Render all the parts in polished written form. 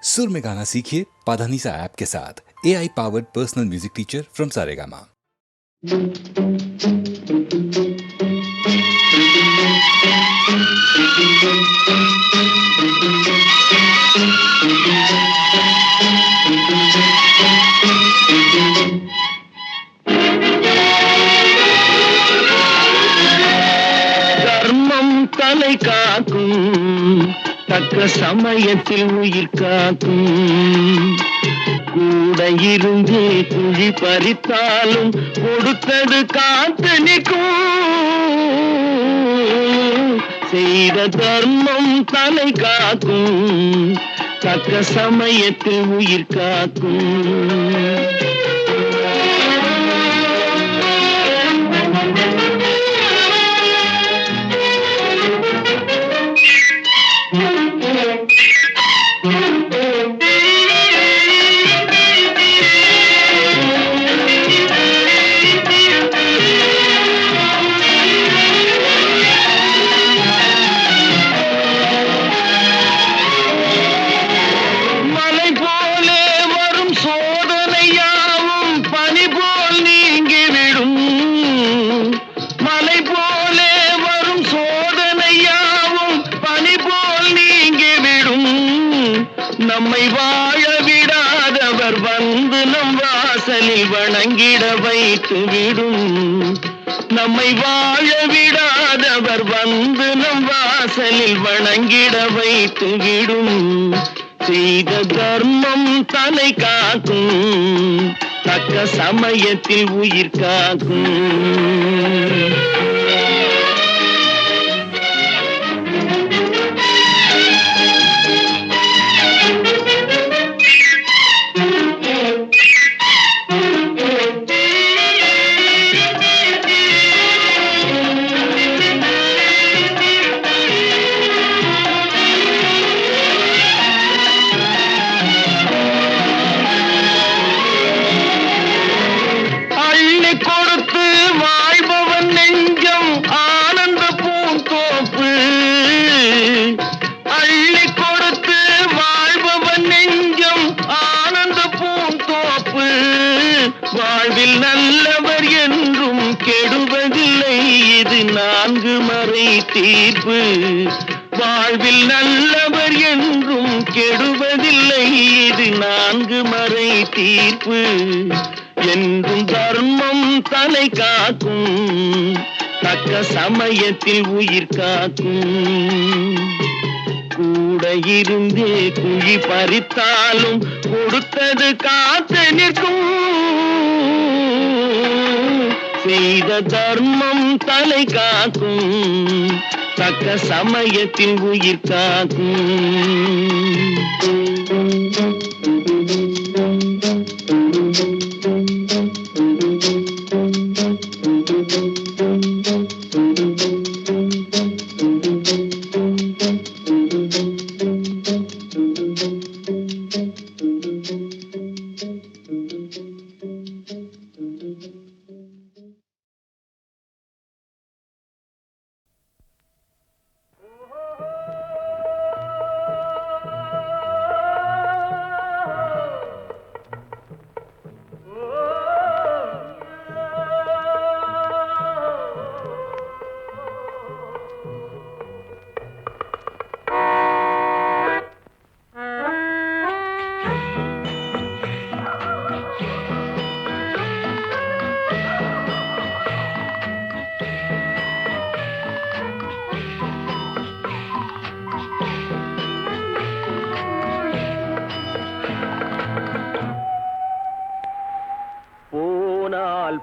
सुर में गाना सीखिए पाधानीसा ऐप के साथ। AI powered personal music teacher from Saregama. தர்மம் தலை காக்கும், தக்க சமயத்தில் உயிர் காக்கும். கூட இருந்து குழி பறித்தாலும் கொடுத்தது காத்து நிற்கும். செய்த தர்மம் தலை காக்கும், தக்க சமயத்தில் உயிர் காக்கும். நம்மை வாழ விடாதவர் வந்து நம் வாசலில் வணங்கிட வைத்து விடும். நம்மை வாழ விடாதவர் வந்து நம் வாசலில் வணங்கிட வைத்து விடும். செய்த தர்மம் தலை காக்கும், தக்க சமயத்தில் உயிர் காக்கும். கொடுத்து வாழ்பவன் நெஞ்சம் ஆனந்த பூந்தோப்பு. அள்ளி கொடுத்து வாழ்பவன் நெஞ்சம் ஆனந்த பூந்தோப்பு. வாழ்வில் நல்லவர் என்றும் கெடுவதில்லை, இது 4 மறை தீர்ப்பு. வாழ்வில் நல்லவர் என்றும் கெடுவதில்லை, இது 4 மறை தீர்ப்பு. என்றும் தர்மம் தலை காக்கும், தக்க சமயத்தில் உயிர் காக்கும். கூட இருந்தே குழி பறித்தாலும் கொடுத்தது காத்து நிற்கும். செய்த தர்மம் தலை காக்கும், தக்க சமயத்தில் உயிர் காக்கும்.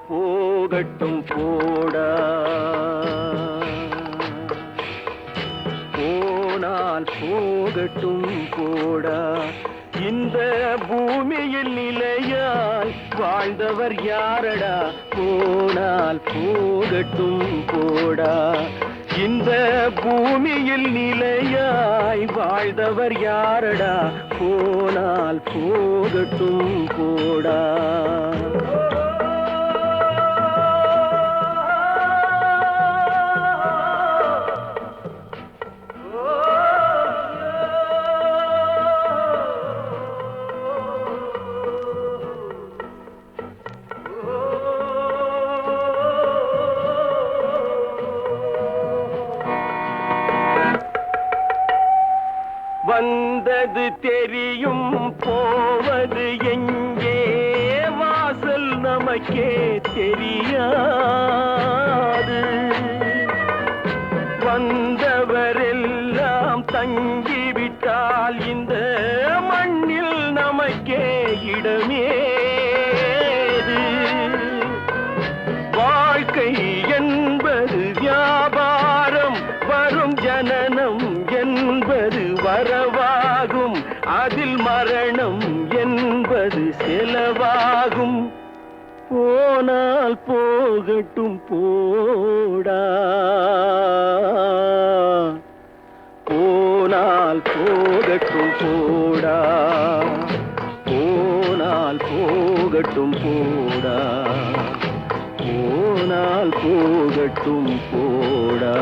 போகட்டும் போடா, போனால் போகட்டும் போடா. இந்த பூமியில் நிலையாய் வாழ்ந்தவர் யாரடா, போனால் போகட்டும் போடா. இந்த பூமியில் நிலையாய் வாழ்ந்தவர் யாரடா, போனால் போகட்டும் போடா. வருவது தெரியும் போவது எங்கே வாசல் நமக்கே தெரியாது வந்தவரெல்லாம் தங்கிவிட்டால் இந்த மண்ணில் நமக்கே இடமேது வாழ்க்கை என்பது வியாபாரம் வரும் ஜனனம் என்பது வரவாகும் அதில் மரணம் என்பது செலவாகும் போனால் போகட்டும் போடா போனால் போகட்டும் போடா போனால் போகட்டும் போடா போனால் போகட்டும் போடா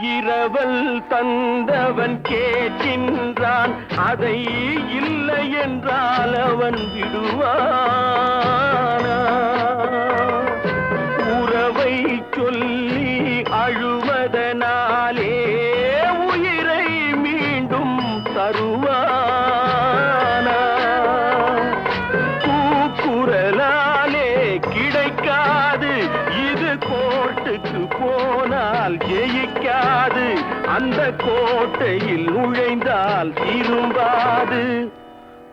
இரவல் தந்தவன் கேட்கின்றான் அதை இல்லை என்றால் அவன் விடுவானா உறவை சொல்லி அழுவதனாலே உயிரை மீண்டும் தருவானா கூக்குரலாலே கிடைக்காது இது கோர்ட்டுக்கு போனால் ஜெயிக்காது அந்த கோட்டையில் நுழைந்தால் திரும்பாது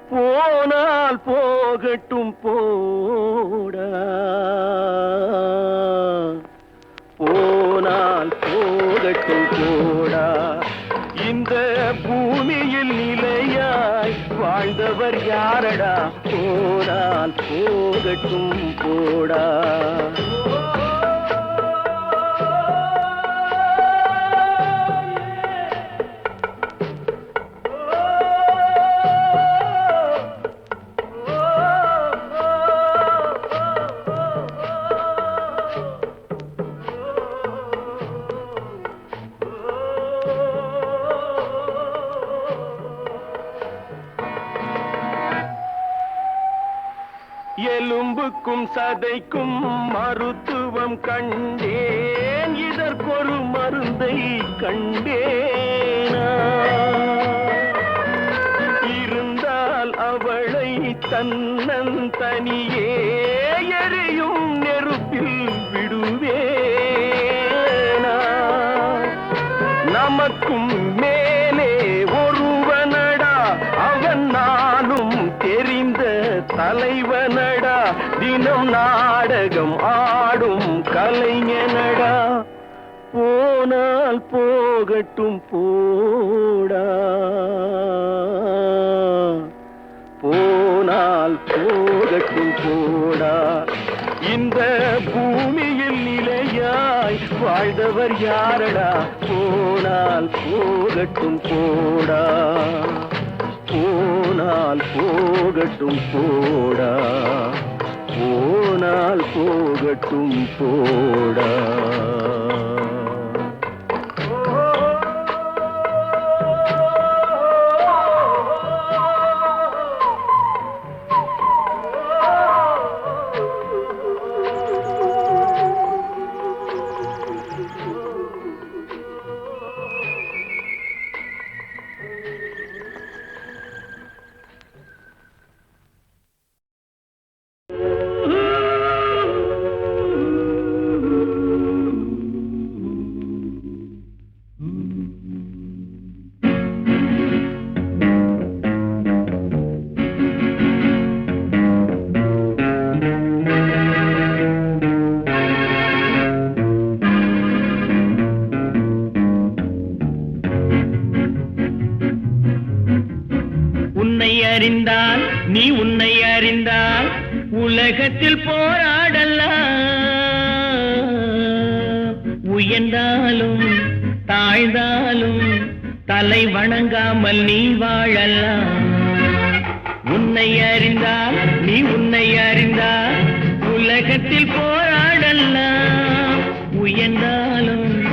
போனால் போகட்டும் போடா போனால் போகட்டும் போடா இந்த பூமியில் நிலையாய் வாழ்ந்தவர் யாரடா போனால் போகட்டும் போடா எலும்புக்கும் சதைக்கும் மருத்துவம் கண்டேன் இதற்கொரு மருந்தை கண்டேனா இருந்தால் அவளை தன்னந்தனியே எரியும் நெருப்பில் விடுவேனா நமக்கும் மேலே ஒருவனடா அவன் நானும் தெரிந்த தலைவனடா தினம் நாடகம் ஆடும் கலைஞனடா போனால் போகட்டும் போடா போனால் போகட்டும் போடா இந்த பூமியில் நிலையாய் வாழ்ந்தவர் யாரடா போனால் போகட்டும் போடா போனால் போகட்டும் போடா போனால் போகட்டும் போடா அறிந்தால் நீ உன்னை அறிந்தால் உலகத்தில் போராடலாம் உயர்ந்தாலும் தாழ்ந்தாலும் தலை வணங்காமல் நீ வாழலாம் உன்னை அறிந்தால் நீ உன்னை அறிந்தால் உலகத்தில் போராடலாம் உயர்ந்தாலும்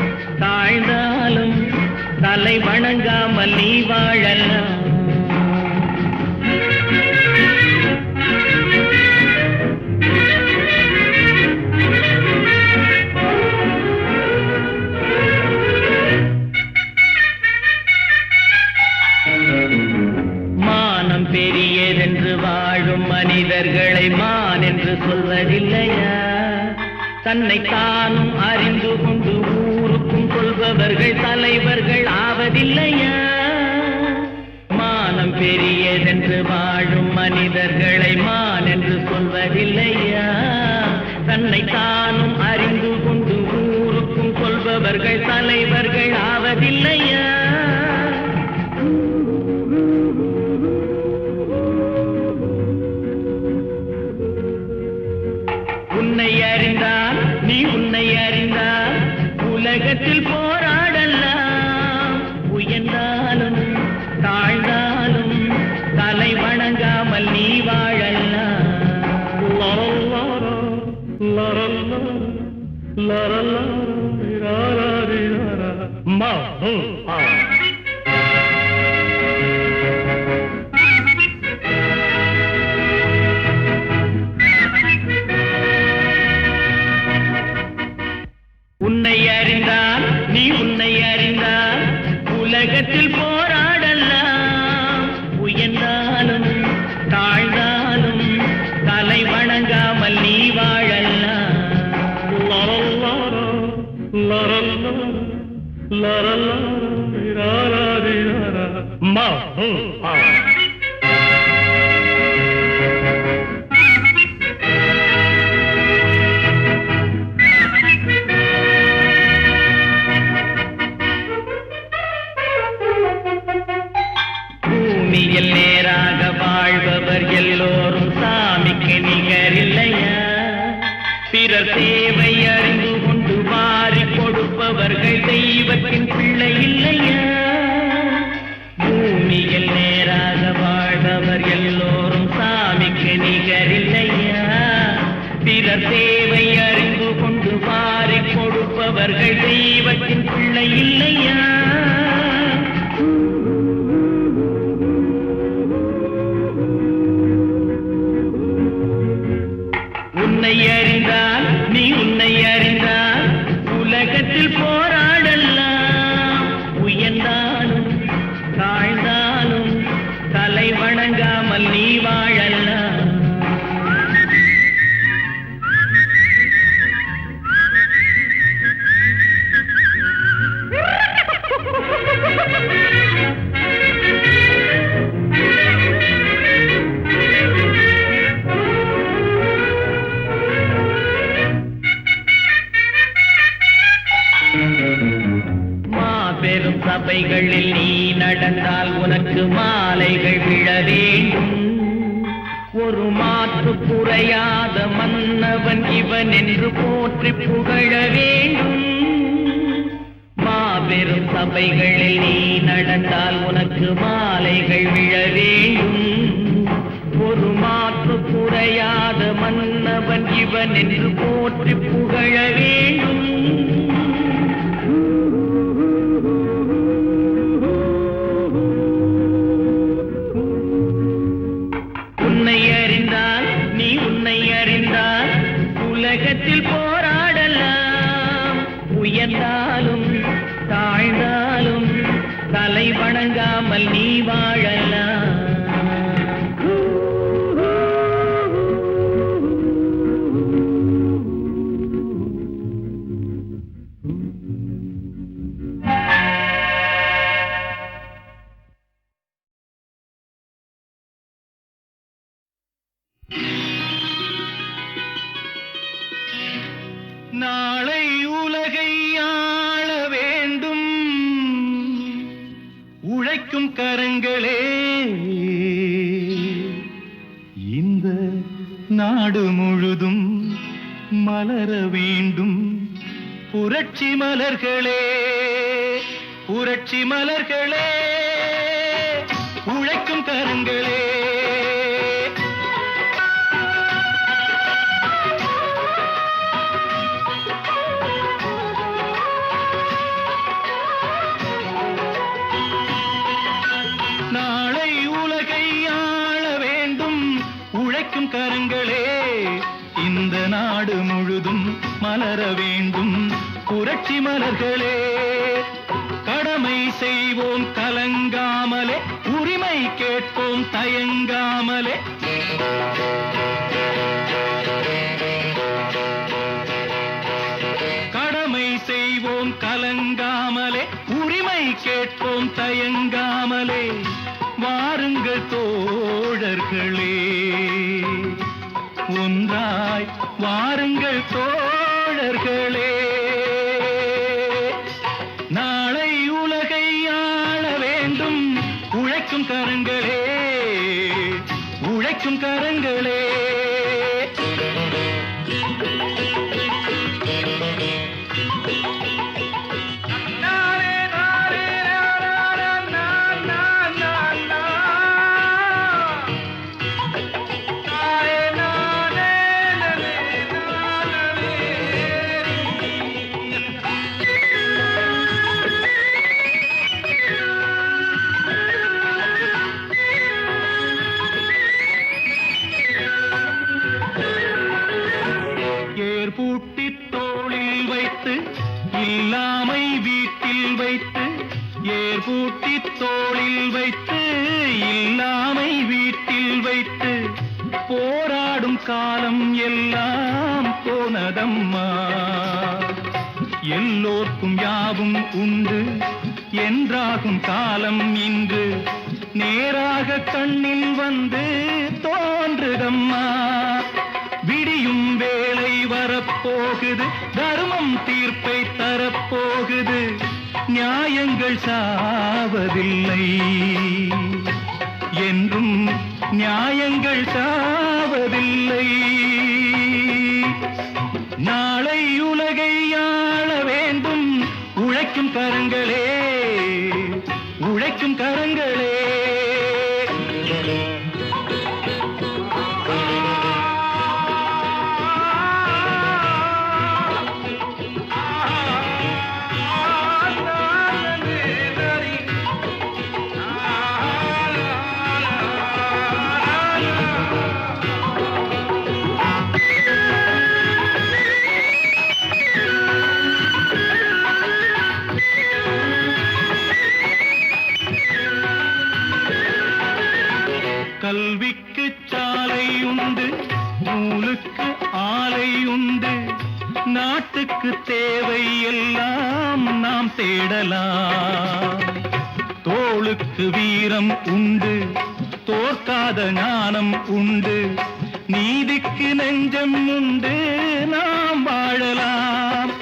தன்னை தானும் அறிந்து கொண்டு ஊருக்கும் சொல்பவர்கள் தலைவர்கள் ஆவதில்லையா? மானம் பெரியதென்று வாழும் மனிதர்களை மான் என்று சொல்வதில்லையா? தன்னை தானும் அறிந்து கொண்டு ஊருக்கும் சொல்பவர்கள் தலைவர்கள் ஆவதில்லையா? உன்னை அறிந்தால் நீ உன்னை அறிந்தால் உலகத்தில் போராடலாம். உயர்ந்தாலும் தாழ்ந்தாலும் தலை வணங்காமல் நீ வாழலாம். உன்னை அறிந்தால் நீ உன்னை அறிந்தால் உலகத்தில் போராடலாம். உயர்ந்தாலும் தாழ்ந்தாலும் தலை வணங்காமல் நீ வாழலாம். பூமியில் நேராக வாழ்பவர் எல்லோரும் சாமிக்கு நிகரில்லையா? பிறர் தேவை அறிந்து கொண்டு வாரி கொடுப்பவர்கள் தெய்வத்தின் பிள்ளை இல்லையா? பூமியில் நேராக வாழ்பவர் எல்லோரும் சாமிக்கு நிகரில்லையா? பிறர் தேவை அறிந்து கொண்டு வாரி கொடுப்பவர்கள் தெய்வத்தின் பிள்ளை இல்லையா? உன்னை அறிந்தால் நீ உன்னை அறிந்தால் உலகத்தில் போராடலாம். உயர்ந்தாலும் தாழ்ந்தாலும் தலை வணங்காமல் நீ வாழலாம். மாபெரும் சபைகளில் நீ நடந்தால் உனக்கு மாலைகள் விழ வேண்டும். ஒரு மாற்று குறையாத மன்னவன் இவன் என்று போற்றி புகழ வேண்டும். மாபெரும் சபைகளில் நீ நடந்தால் உனக்கு மாலைகள் விழ வேண்டும். ஒரு மாற்று குறையாத மன்னவன் இவன் என்று போற்றி புகழ வேண்டும். உன்னை அறிந்தால் நீ உன்னை அறிந்தால் உலகத்தில் போராடலாம். உயர்ந்தாலும் தாழ்ந்தாலும் தலை வணங்காமல் நீ வாழலாம். நாளை உலகை ஆள வேண்டும் உழைக்கும் கரங்களே. இந்த நாடு முழுதும் மலர வேண்டும் புரட்சி மலர்களே. புரட்சி மலர்களே உழைக்கும் கரங்களே. நாளை உலகை ஆள வேண்டும் உழைக்கும் கரங்களே. இந்த நாடு முழுதும் மலர வேண்டும் புரட்சி மலர்களே. கடமை செய்வோம் கலங்காமலே, உரிமை கேட்போம் தயங்காமலே. கேட்போம் தயங்காமலே, வாருங்கள் தோழர்களே, ஒன்றாய் வாருங்கள் தோழர்களே. நாளை உலகை ஆள வேண்டும் உழைக்கும் கரங்களே, உழைக்கும் கரங்களே. பூட்டி தோளில் வைத்து இல்லாமை வீட்டில் வைத்து, ஏர் பூட்டி தோளில் வைத்து இல்லாமை வீட்டில் வைத்து, போராடும் காலம் எல்லாம் போனதம்மா. எல்லோர்க்கும் யாவும் உண்டு என்றாகும் காலம் இன்று, நேராக கண்ணில் வந்து தோன்றுதம்மா. விடியும் வேளை வரப்போகுது, தர்மம் தீர்ப்பை தரப்போகுது, நியாயங்கள் சாவதில்லை என்றும், நியாயங்கள் சாவதில்லை. நாளை உலகை ஆள வேண்டும் உழைக்கும் கரங்களே, உழைக்கும் கரங்களே. கல்விக்கு சாலை உண்டு, நூலுக்கு ஆலை உண்டு, நாட்டுக்கு தேவை எல்லாம் நாம் தேடலாம். தோளுக்கு வீரம் உண்டு, தோற்காத ஞானம் உண்டு, நீதிக்கு நெஞ்சம் உண்டு, நாம் வாழலாம்.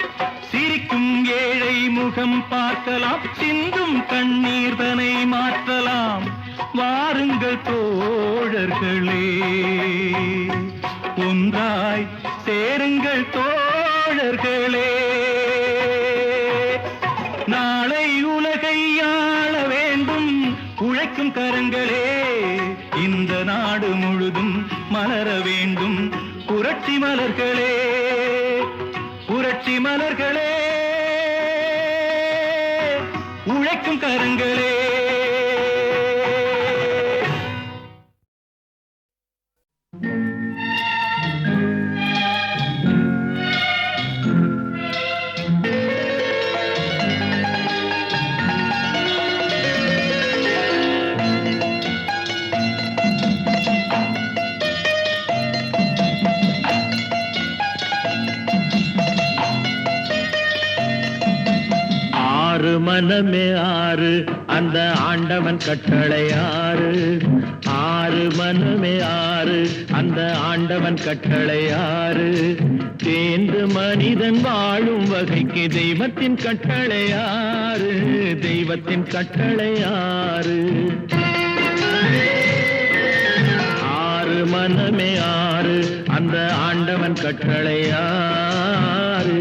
சிரிக்கும் ஏழை முகம் பார்க்கலாம், சிந்தும் கண்ணீர் தனை மாற்றலாம். வாருங்கள் தோழர்களே, ஒன்றாய் சேருங்கள் தோழர்களே. நாளை உலகை ஆள வேண்டும் உழைக்கும் கரங்களே, இந்த நாடு முழுதும் மலர வேண்டும் புரட்சி மலர்களே, புரட்சி மலர்களே, உழைக்கும் கரங்களே. ஆறு மனமே ஆறு, அந்த ஆண்டவன் கட்டளை ஆறு. ஆறு மனமே ஆறு, அந்த ஆண்டவன் கட்டளை ஆறு. தேர்ந்து மனிதன் வாழும் வகைக்கு தெய்வத்தின் கட்டளை ஆறு, தெய்வத்தின் கட்டளை ஆறு. ஆறு மனமே ஆறு, அந்த ஆண்டவன் கட்டளை ஆறு.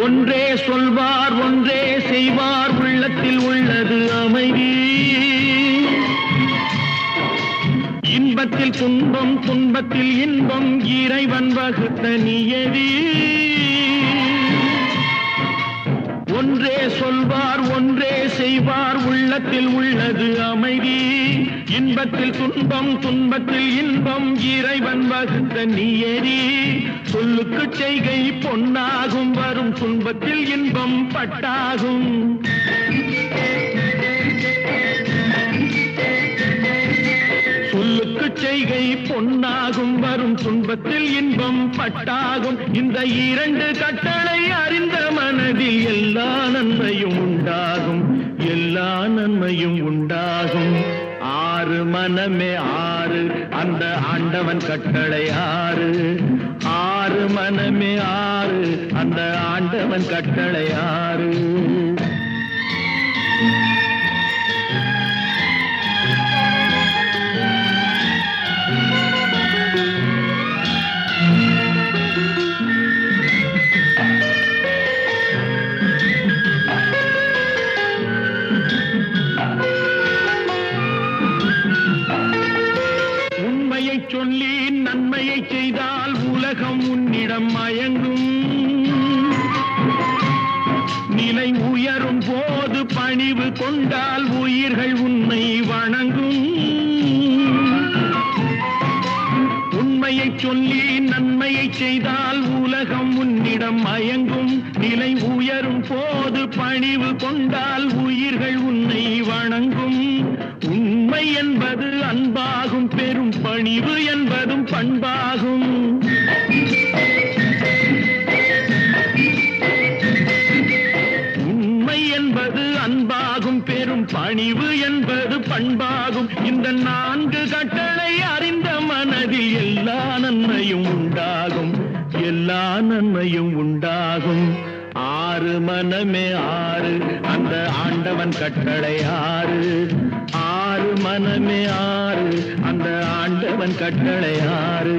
ஒன்றே சொல்வார் ஒன்றே செய்வார், உள்ளத்தில் உள்ளது அமைதி. இன்பத்தில் துன்பம் துன்பத்தில் இன்பம், இறைவன் வகுத்த நியதி. ஒன்றே ஒன்றே சொல்வார் ஒன்றே செய்வார் உள்ளத்தில் உள்ளது அமைதி இன்பத்தில் துன்பம் துன்பத்தில் இன்பம் இறைவன் வகுத்த நியதி சொல்லுக்கு செய்கை பொன்னாகும் வரும் துன்பத்தில் இன்பம் பட்டாகும் சொல்லுக்கு செய்கை பொன்னாகும் வரும் துன்பத்தில் இன்பம் பட்டாகும் இந்த இரண்டு கட்டளை அறிந்த மனதில் எல்லா நன்மையும் உண்டாகும் எல்லா நன்மையும் உண்டாகும் ஆறு மனமே ஆறு அந்த ஆண்டவன் கட்டளை ஆறு ஆறு மனமே ஆறு அந்த ஆண்டவன் கட்டளை ஆறு சொல்லி நன்மையை செய்தால் உலகம் உன்னிடம் மயங்கும் நிலை உயரும் போது பணிவு கொண்டால் உயிர்கள் உன்னை வணங்கும் உண்மையை சொல்லி நன்மையை செய்தால் உலகம் உன்னிடம் மயங்கும் நிலை உயரும் போது பணிவு கொண்டால் உயிர்கள் உன்னை வணங்கும் உண்மை என்பது அன்பாகும் பெரும் பணிவு என்பதும் பண்பாகும் உண்மை என்பது அன்பாகும் பெரும் பணிவு என்பது பண்பாகும் இந்த நான்கு கட்டளை அறிந்த மனதில் எல்லா நன்மையும் உண்டாகும் எல்லா நன்மையும் உண்டாகும் ஆறு மனமே ஆறு அந்த ஆண்டவன் கட்டளை ஆறு ஆறு மனமே ஆறு அந்த ஆண்டவன் கட்டளை ஆறு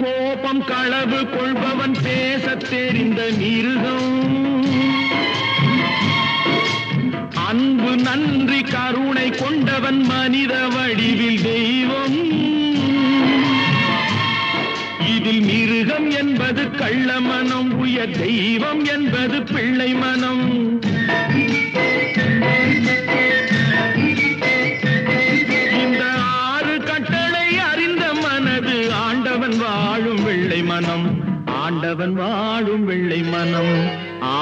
கோபம் களவு கொள்பவன் பேசத் தெரிந்த மிருகம் அன்பு நன்றி கருணை கொண்டவன் மனித வடிவில் தெய்வம் இதில் மிருகம் என்பது கள்ள மனம் உயர் தெய்வம் என்பது பிள்ளை மனம் இந்த ஆறு கட்டளை அறிந்த மனது ஆண்டவன் வாழும் வெள்ளை மனம் ஆண்டவன் வாழும் வெள்ளை மனம்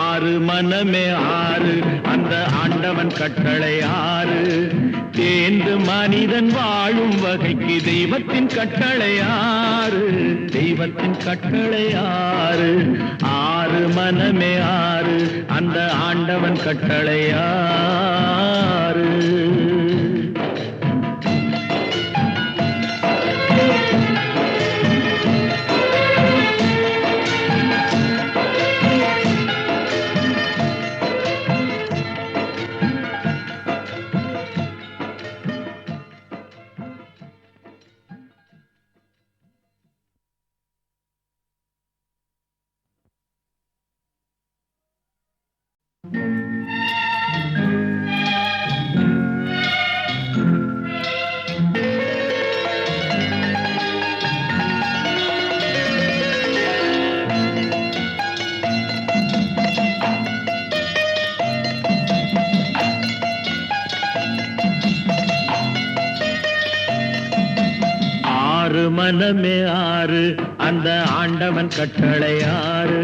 ஆறு மனமே ஆறு அந்த ஆண்டவன் கட்டளை ஆறு தேர்ந்து மனிதன் வாழும் வகைக்கு தெய்வத்தின் கட்டளை ஆறு தெய்வத்தின் கட்டளை ஆறு ஆறு மனமே ஆறு அந்த ஆண்டவன் கட்டளை ஆறு ஆறு மனமே ஆறு அந்த ஆண்டவன் கட்டளை ஆறு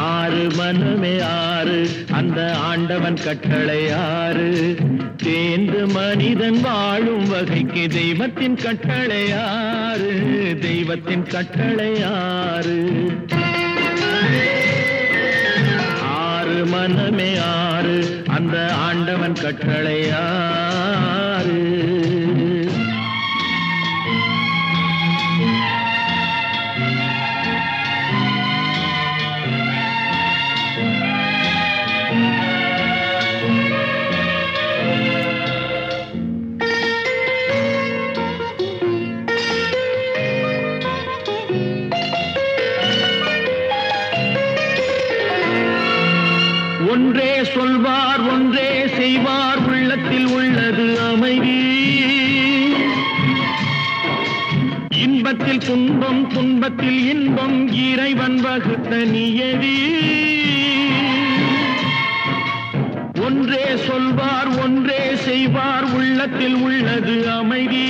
ஆறு மனமே ஆறு அந்த ஆண்டவன் கட்டளை ஆறு தேர்ந்து மனிதன் வாழும் வகைக்கு தெய்வத்தின் கட்டளை ஆறு தெய்வத்தின் கட்டளை ஆறு ஆறு மனமே ஆறு அந்த ஆண்டவன் கட்டளை ஆறு ஒன்றே சொல்வார் ஒன்றே செய்வார் உள்ளத்தில் உள்ளது அமைதி இன்பத்தில் துன்பம் துன்பத்தில் இன்பம் இறைவன் வகுத்த நியதி ஒன்றே சொல்வார் ஒன்றே செய்வார் உள்ளத்தில் உள்ளது அமைதி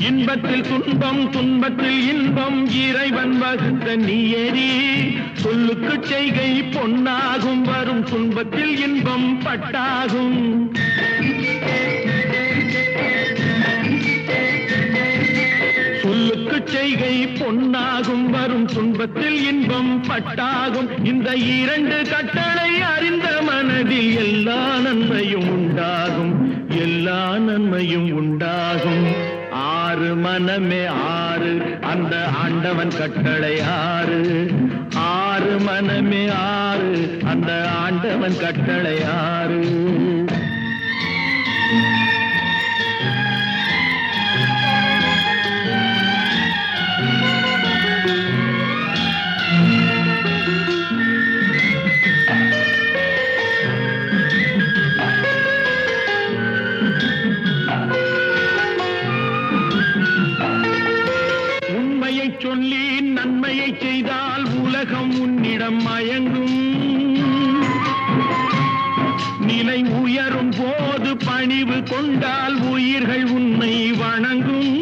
இன்பத்தில் துன்பம் துன்பத்தில் இன்பம் இறைவன் வகுத்த நியதி சொல்லுக்கு செய்கை பொன்னாகும் வரும் துன்பத்தில் இன்பம் பட்டாகும் சொல்லுக்கு செய்கை பொன்னாகும் வரும் துன்பத்தில் இன்பம் பட்டாகும் இந்த இரண்டு கட்டளை அறிந்த மனதில் எல்லா நன்மையும் உண்டாகும் எல்லா நன்மையும் உண்டாகும் ஆறு மனமே ஆறு அந்த ஆண்டவன் கட்டளை ஆறு ஆறு மனமே ஆறு அந்த ஆண்டவன் கட்டளை ஆறு சொல்லி நன்மையை செய்தால் உலகம் உன்னிடம் மயங்கும் நிலை உயரும் போது பணிவு கொண்டால் உயிர்கள் உன்னை வணங்கும்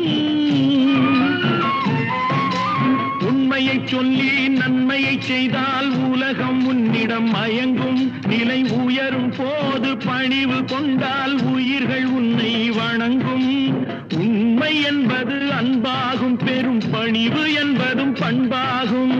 உண்மையை சொல்லி நன்மையை செய்தால் உலகம் உன்னிடம் மயங்கும் நிலை உயரும் போது பணிவு கொண்டால் உயிர்கள் உன்னை வணங்கும் உண்மை என்பது அன்பாகும் பெரும் பணிவு என்பதும் பண்பாகும்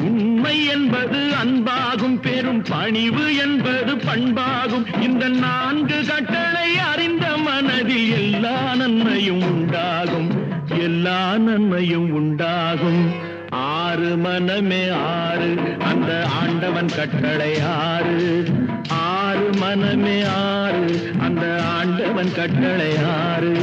உண்மை என்பது அன்பாகும் பெரும் பணிவு என்பது பண்பாகும் இந்த நான்கு கட்டளை அறிந்த மனதில் எல்லா நன்மையும் உண்டாகும் எல்லா நன்மையும் உண்டாகும் ஆறு மனமே ஆறு அந்த ஆண்டவன் கட்டளை ஆறு ஆறு மனமே ஆறு அந்த ஆண்டவன் கட்டளை ஆறு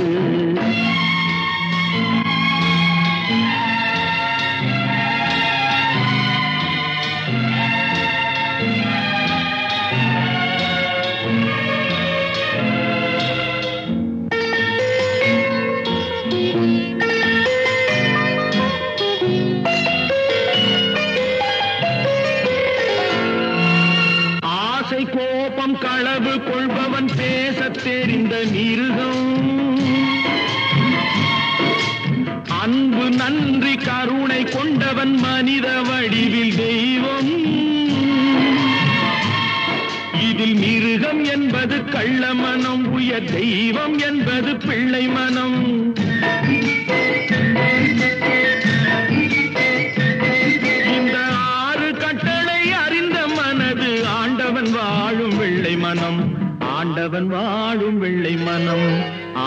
கோபம் களவு கொள்பவன் பேசத் தெரிந்த மிருகம் அன்பு நன்றி கருணை கொண்டவன் மனித வடிவில் தெய்வம் இதில் மிருகம் என்பது கள்ள மனம் உயர் தெய்வம் என்பது பிள்ளை மனம் இந்த ஆறு கட்டளை அறிந்த மனது ஆண்டவன் வாழும் வெள்ளை மனம் ஆண்டவன் வாழும் வெள்ளை மனம்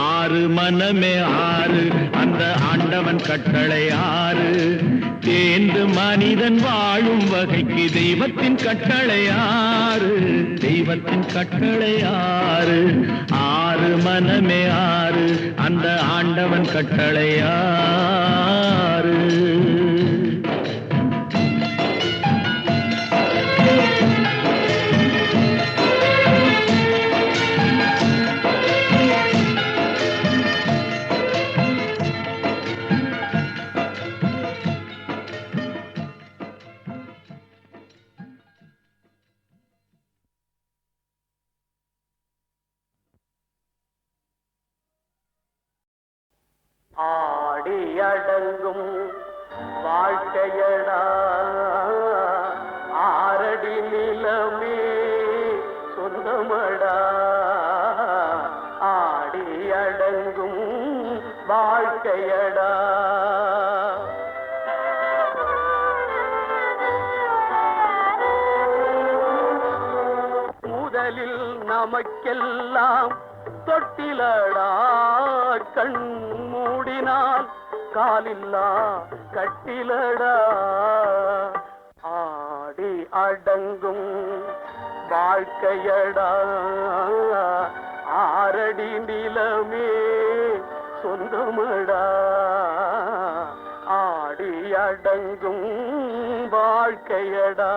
ஆறு மனமே ஆறு அந்த ஆண்டவன் கட்டளை ஆறு தேர்ந்து மனிதன் வாழும் வகைக்கு தெய்வத்தின் கட்டளை ஆறு தெய்வத்தின் கட்டளை ஆறு ஆறு மனமே ஆறு அந்த ஆண்டவன் கட்டளை ஆறு ஆடியடங்கும் வாழ்க்கையடா ஆரடி நிலமே சொந்தமடா ஆடியடங்கும் வாழ்க்கையடா முதலில் நமக்கெல்லாம் தொட்டிலடா கண் மூடினால் காலில்லா கட்டிலடா ஆடி அடங்கும் வாழ்க்கையடா ஆரடி நிலமே சொந்தமடா ஆடி அடங்கும் வாழ்க்கையடா.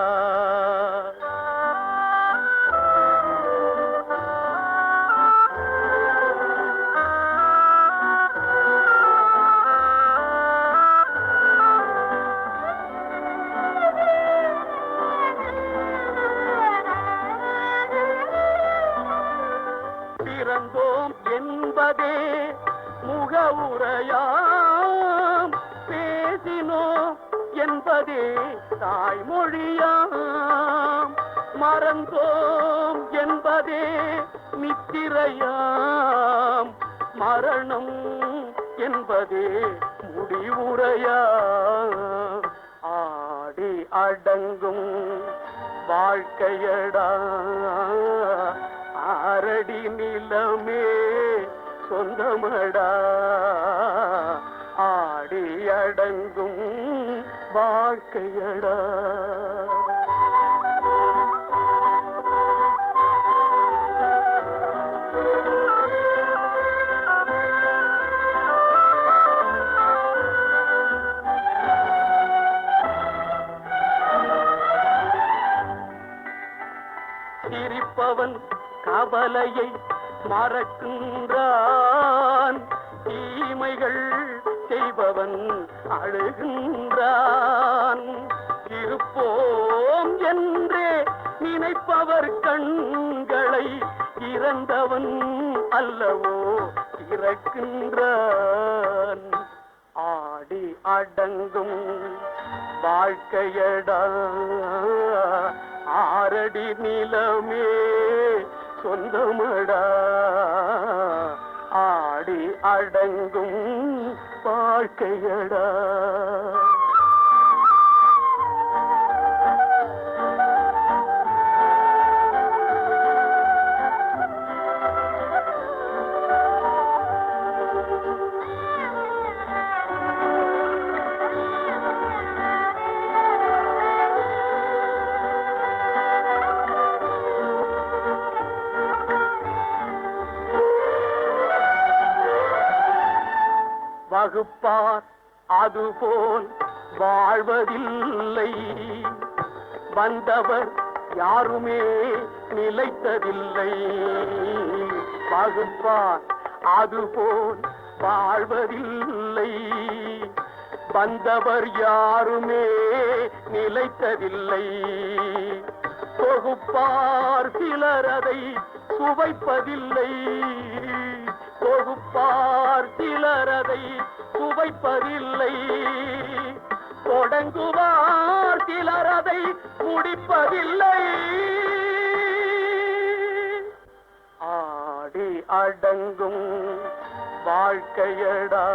பிறந்தோம் என்பதே முகவுரையாம், பேசினோம் என்பதே தாய்மொழியாம், மறந்தோம் என்பதே நித்திரையாம், மரணம் என்பதே முடிவுரையாம். ஆடி அடங்கும் வாழ்க்கையடா, ஆரடி நிலமே சொந்தமடா, ஆடி அடங்கும் வாழ்க்கையடா. சிரிப்பவன் கவலையை மறக்கின்றான், தீமைகள் செய்பவன் அழுகின்றான். இருப்போம் என்றே நினைப்பவர் கண்களை இறந்தவன் அல்லவோ திறக்கின்றான். ஆடி அடங்கும் வாழ்க்கையடா, ஆரடி நிலமே சொந்தமடா, ஆடி அடங்கும் வாழ்க்கையடா. வகுப்பார் அதுபோல் வாழ்வதில்லை, வந்தவர் யாருமே நிலைத்ததில்லை. வகுப்பார் அதுபோல் வாழ்வதில்லை, வந்தவர் யாருமே நிலைத்ததில்லை. தொகுப்பார் சிலர் அதை சுவைப்பதில்லை, தொகுப்பார் சிலர் அதை சுவைப்பதில்லை. தொடங்குவார் சிலர் அதை முடிப்பதில்லை. ஆடி அடங்கும் வாழ்க்கையடா,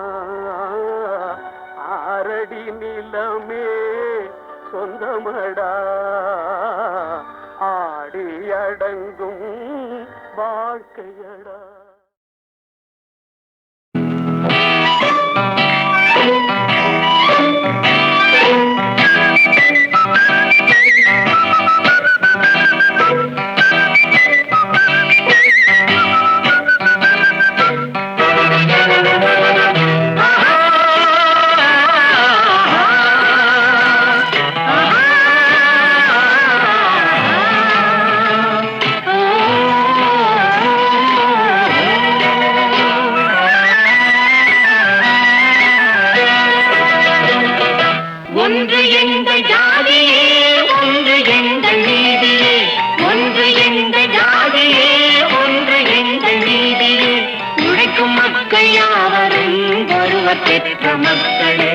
ஆரடி நிலமே சொந்தமடா, ஆடி அடங்கும் வாழ்க்கையடா. ஒன்று எங்கள் ஜாதியே, ஒன்று எங்கள் நீதியே, ஒன்று எங்கள் ஜாதியே, ஒன்று எங்கள் நீதியே. உழைக்கும் மக்கள் யாவரும் ஒருவர் பெற்ற மக்களே,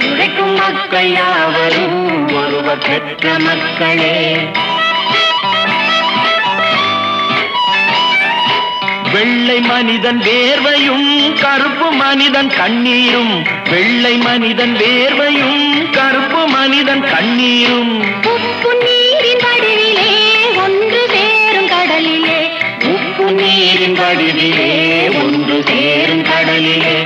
உழைக்கும் மக்கள் யாவரும் ஒருவர் பெற்ற மக்களே. வெள்ளை மனிதன் வேர்வையும் கருப்பு மனிதன் கண்ணீரும், வெள்ளை மனிதன் வேர்வையும் கருப்பு மனிதன் கண்ணீரும். உப்பு நீரின் வடிவிலே ஒன்று சேரும் கடலிலே, உப்பு நீரின் வடிவிலே ஒன்று சேரும் கடலிலே.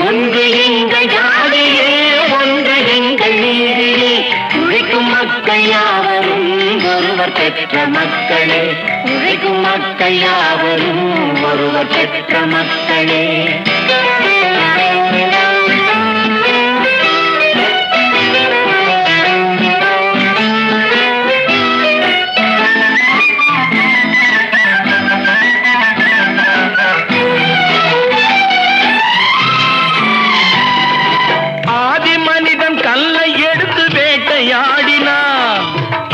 ஒன்று எங்கள் ஜாதியே, ஒன்று எங்கள் நீதியே. உழைக்கும் மக்கள் யாவரும் ஒருவர் பெற்ற மக்களே, உழைக்கும் மக்கள் யாவரும் ஒருவர் பெற்ற மக்களே. வேட்டையாடினான்.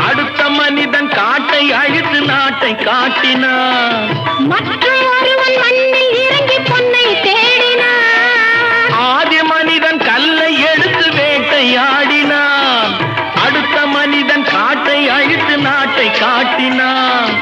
அடுத்த மனிதன் காட்டை அழித்து நாட்டை காட்டினான். மற்றும் ஒருவன் மண்ணில் இறங்கி பொன்னை தேடினான். ஆதி மனிதன் கல்லை எடுத்து வேட்டையாடினான். அடுத்த மனிதன் காட்டை அழித்து நாட்டை காட்டினான்.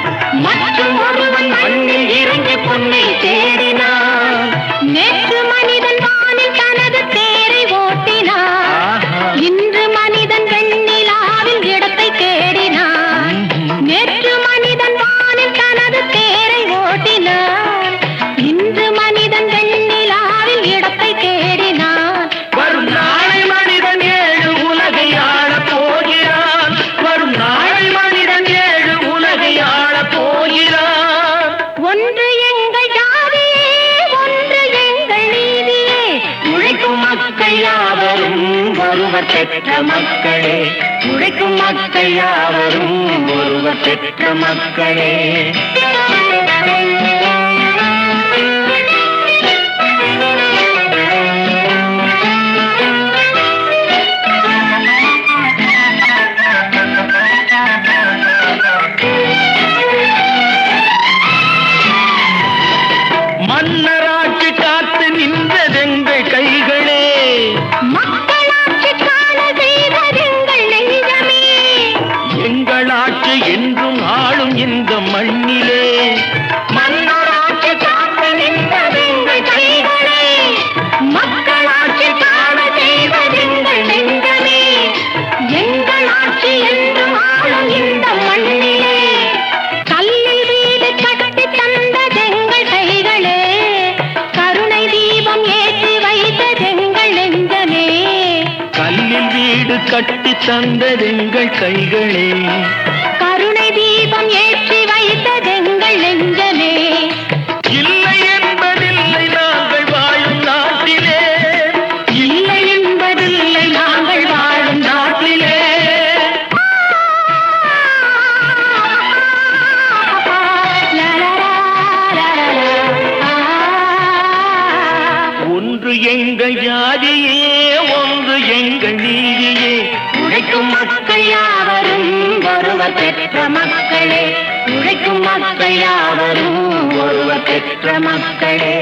மற்றும் ஒருவன் மண்ணில் இறங்கி பொன்னை தேடினான். நேற்று மனிதன் வானில் தனது தேரை ஓட்டினான். இன்று மனிதன் வெண்ணிலாவில் இடத்தை தேடினான். நேற்று மனிதன் வானில் தனது தேரை ஓட்டினான். இன்று மனிதன் வெண்ணிலாவில் இடத்தை தேடினான். வரும் நாளை மனிதன் 7 உலகை ஆளப் போகிறான். வரும் நாளை மனிதன் 7 உலகை ஆளப் போகிறான். ஒன்று எங்கள் ஜாதியே, ஒன்று எங்கள் நீதியே. உழைக்கும் மக்கள் யாவரும் ஒருவர் பெற்ற மக்களே. உழைக்கும் மக்கள் யாவரும் ஒருவர் பெற்ற மக்களே. மன்னராட்சி காத்து நின்றதெங்கள் கைகளே. மக்களாட்சி காண செய்வதெங்கள் நெஞ்சமே. எங்கள் ஆட்சி என்றும் ஆளும் இந்த மண்ணிலே. மன்னராட்சி காத்து நின்றதெங்கள் கைகளே. மக்களாட்சி காண செய்வதெங்கள் நெஞ்சமே. எங்கள் ஆட்சி என்றும் ஆளும் இந்த மண்ணிலே. கல்லில் வீடு கட்டி தந்ததெங்கள் கைகளே. கருணை தீபம் ஏற்றி வைத்ததெங்கள் நெஞ்சமே. கல்லில் வீடு கட்டி தந்ததெங்கள் கைகளே. கருணை தீபம் ஏற்றி வைத்ததெங்கள் நெஞ்சமே. இல்லை என்பதில்லை நாங்கள் வாழும் நாட்டிலே. இல்லை என்பதில்லை நாங்கள் வாழும் நாட்டிலே. ஒன்று எங்கள் ஜாதியே, ஒன்று எங்கள் நீதியே. உழைக்கும் மக்கள் யாவரும் ஒருவர் பெற்ற மக்களே. உழைக்கும் மக்கள் யாவரும் ஒருவர் பெற்ற மக்களே.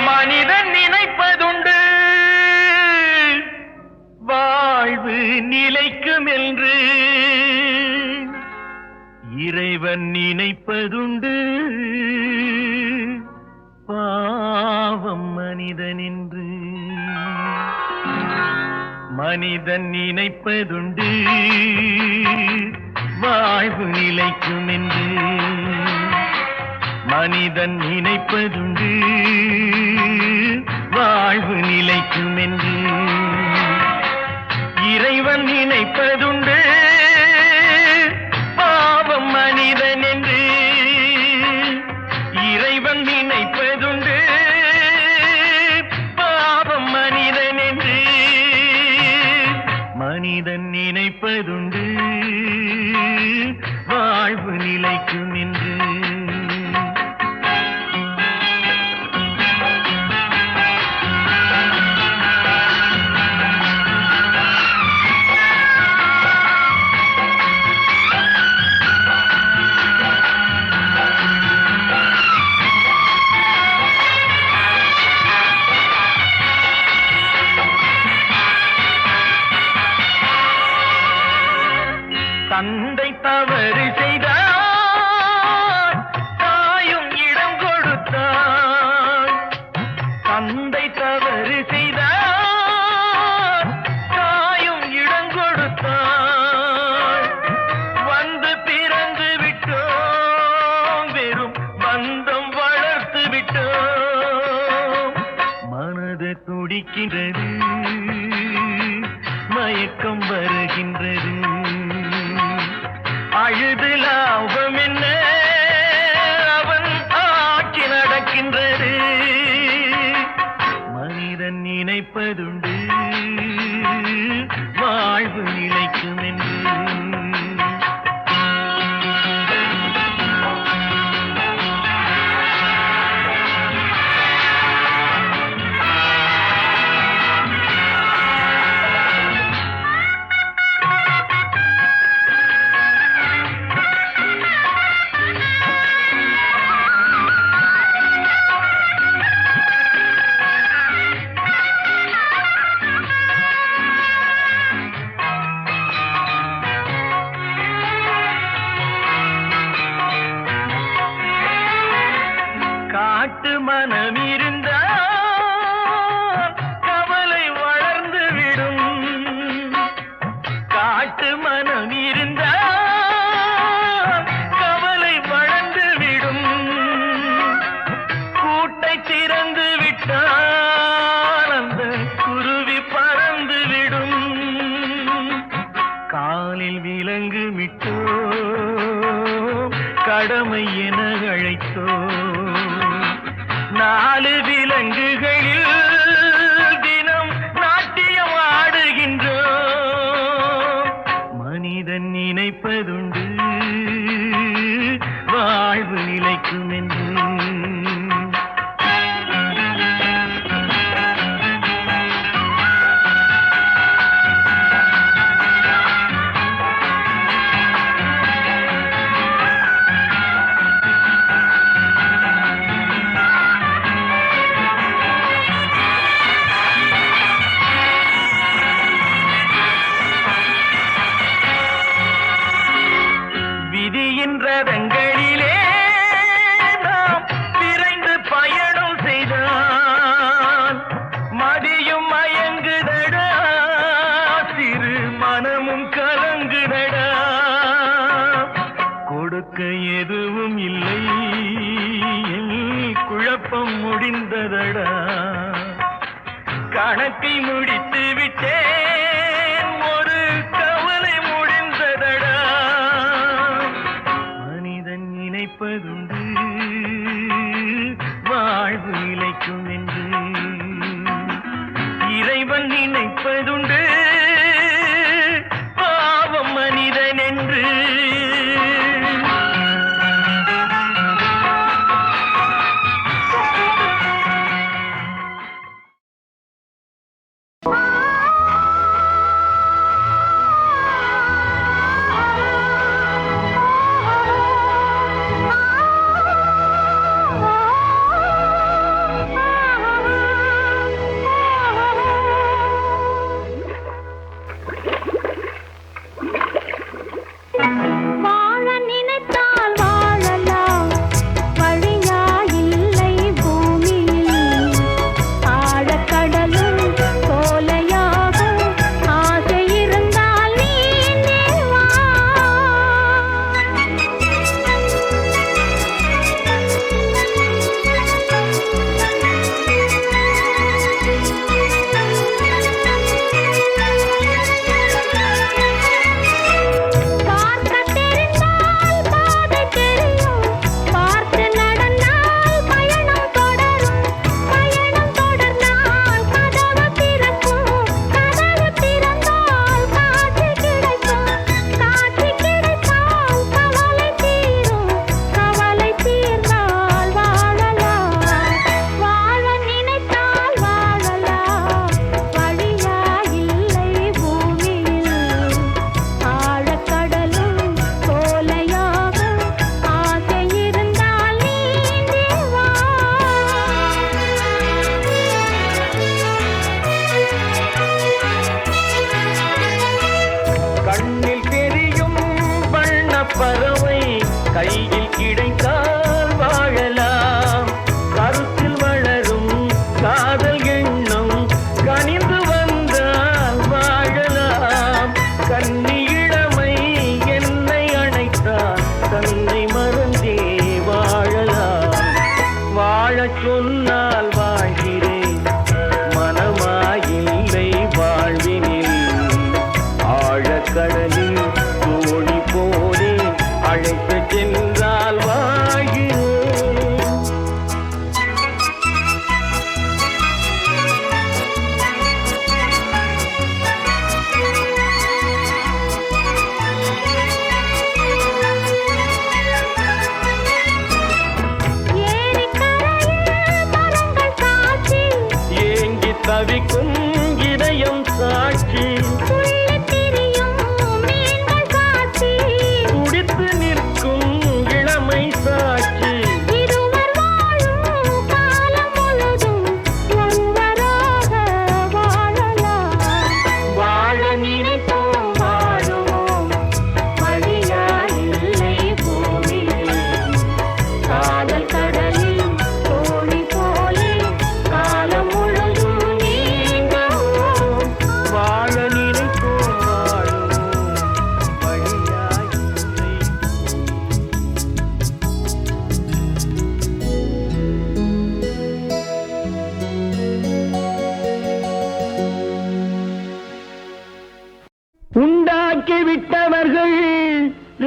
மனிதன் நினைப்பதுண்டு வாழ்வு நிலைக்கும் என்று. இறைவன் நினைப்பதுண்டு பாவம் மனிதன் என்று. மனிதன் நினைப்பதுண்டு வாழ்வு நிலைக்கும் என்று. மனிதன் நினைப்பதுண்டு வாழ்வு நிலைக்கும் என்று. இறைவன் நினைப்பதுண்டு பாவம் மனிதன் என்று. இறைவன் நினைப்பதுண்டு பாவம் மனிதன் என்று. மனிதன் நினைப்பதுண்டு வாழ்வு நிலைக்கும் என்று. தந்தை தவறு செய்தார், தாயும் இடம் கொடுத்தார். தந்தை தவறு செய்தார், தாயும் இடம் கொடுத்தார். வந்து பிறந்து விட்டோம், வெறும் பந்தம் வளர்த்து விட்டோம். மனது துடிக்கின்றது, மயக்கம் வருகின்றது. அழுது லாபம் என்ன, அவன் ஆட்சி நடக்கின்றது. மனிதன் நினைப்பதுண்டு வாழ்வு நிலைக்கும் என்று. மனம் இருந்தால் கவலை வளர்ந்து விடும். காட்டு மனம் இருந்தால் கவலை வளர்ந்து விடும். கூட்டை திறந்து விட்டால் அந்த குருவி பறந்து விடும். காலில் விலங்கு விட்டோ கடமை என அழைத்தோ 4 விலங்குகளில் தினம் நாட்டியம் ஆடுகின்றோம். மனிதன் நினைப்பதுண்டு வாழ்வு நிலைக்கும் என்று. ரதங்களிலே நாம் விரைந்து பயணம் செய்தால் மதியும் மயங்குதடா, சிறு மனமும் கலங்குதடா. கொடுக்க எதுவும் இல்லை, குழப்பம் முடிந்ததடா. கணக்கை முடித்து விட்டேன், ஒரு கவலை முடிந்ததடா. நினைப்பதுண்டு வாழ்வு நிலைக்கும் என்று. இறைவன் நினைப்பதுண்டு பாவம் மனிதன் என்று. பறவை கையில் கிடைத்தால் வாழலாம். கருத்தில் வளரும் காதல் எண்ணம் கனிந்து வந்தால் வாழலாம். கன்னி இளமை என்னை அணைத்தால் தன்னை மறந்தே வாழலாம். வாழச் சொன்னால் வாழ்கிறேன், மனமாயில்லை வாழ்வினில். ஆழக்கடலில் தோணி போலே அழைத்து சென்றால் வாழ்கிறேன். ஏரி கரையில் மரங்கள் காற்று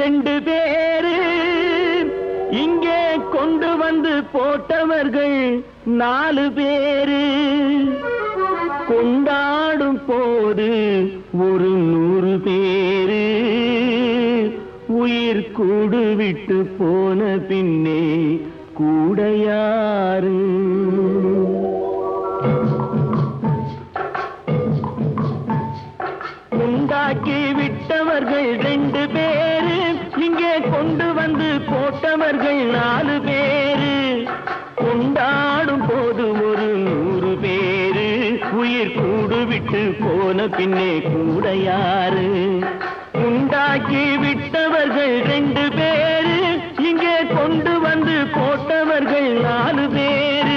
2 பேரு, இங்கே கொண்டு வந்து போட்டவர்கள் 4 பேரு. கொண்டாடும் போது ஒரு 100 பேரு, உயிர் கூடு விட்டு போன பின்னே கூட யாரு? உண்டாக்கி விட்டவர்கள் 2 பேரு, இங்கே கொண்டு வந்து போட்டவர்கள் 4 பேரு. கொண்டாடும் போது ஒரு 100 பேரு, உயிர் கூடு விட்டு போன பின்னே கூட யாரு? உண்டாக்கி விட்டவர்கள் 2 பேரு, இங்கே கொண்டு வந்து போட்டவர்கள் 4 பேரு.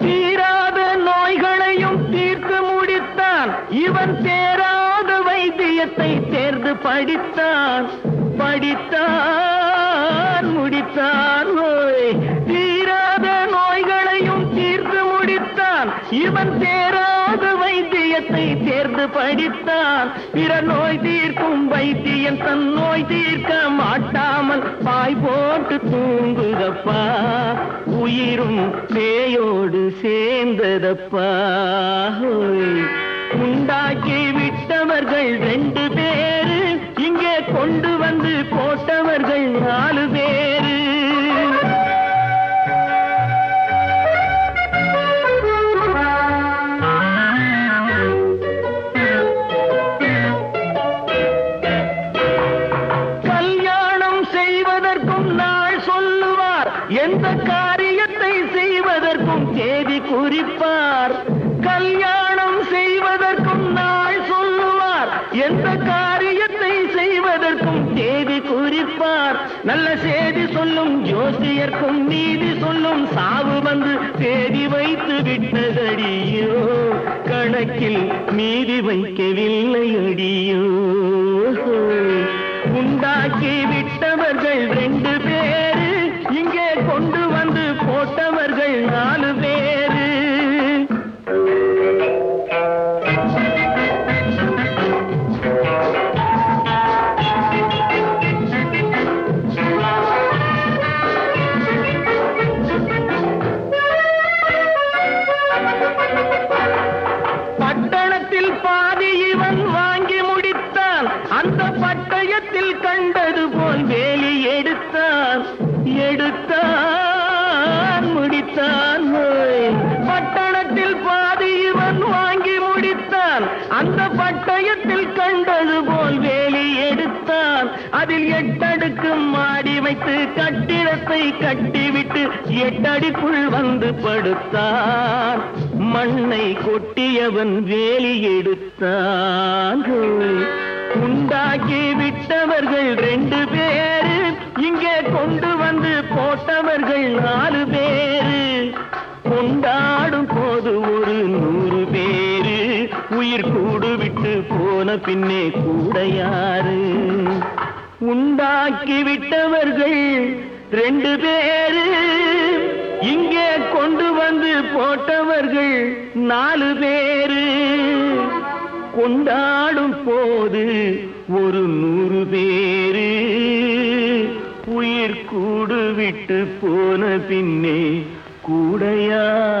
தீராத நோய்களையும் தீர்த்து முடித்தான் இவன், தேராத வைத்தியத்தை தேர்ந்து படித்தான். முடித்தான். தீராத நோய்களையும் தீர்த்து முடித்தான் இவன், தேராத வைத்தியத்தை தேர்ந்து படித்தான். பிற நோய் தீர்க்கும் வைத்தியன் தன் நோய் தீர்க்க மாட்டாமல் பாய் போட்டு தூங்குதப்பா, உயிரும் பேயோடு சேர்ந்ததப்பா. உண்டாக்கி விட்டவர்கள் 2 பேரு, இங்கே கொண்டு வந்து போட்டவர்கள் 4 பேரு. கல்யாணம் செய்வதற்கும் நாள் சொல்லுவார், எந்த காரியத்தை செய்வதற்கும் தேதி குறிப்பார். கல்யாணம் செய்வதற்கும் நாள் சொல்லுவார், எந்த காரியத்தை செய்வதற்கும் தேதி குறிப்பார். நல்ல செய்தி சொல்லும் ஜோசியர்க்கும் நீதி சொல்லும் சாவு வந்து தேதி வைத்து விட்டதடியோ, கணக்கில் மீதி வைக்கவில்லை அடியோ. உண்டாக்கி விட்டவர்கள் 2 பேரு, இங்கே கொண்டு வந்து போட்டவர்கள் 4 பேரு. பட்டணத்தில் பாதி இவன் வாங்கி முடித்தான், அந்த பட்டயத்தில் கண்டது போல் வேலி எடுத்தான். முடித்தான். பட்டணத்தில் பாதி இவன் வாங்கி முடித்தான், அந்த பட்டயத்தில் கண்டது போல் வேலி எடுத்தான். அதில் 8 அடுக்கு மாடி வைத்து கட்டிடத்தை கட்டிவிட்டு 8 அடிக்குள் வந்து படுத்தான். மண்ணை கொட்டியவன் வேலி எடுத்தான். உண்டாக்கி விட்டவர்கள் 2 பேரு, இங்கே கொண்டு வந்து போட்டவர்கள் 4 பேரு. கொண்டாடும் போது ஒரு 100 பேரு, உயிர் கூடு விட்டு போன பின்னே கூட யாரு? உண்டாக்கி விட்டவர்கள் 2 பேரு, இங்கே கொண்டு வந்து போட்டவர்கள் 4 பேரு. கொண்டாடும் போது ஒரு 100 பேரு, உயிர் கூடு விட்டு போன பின்னே கூட யாரு?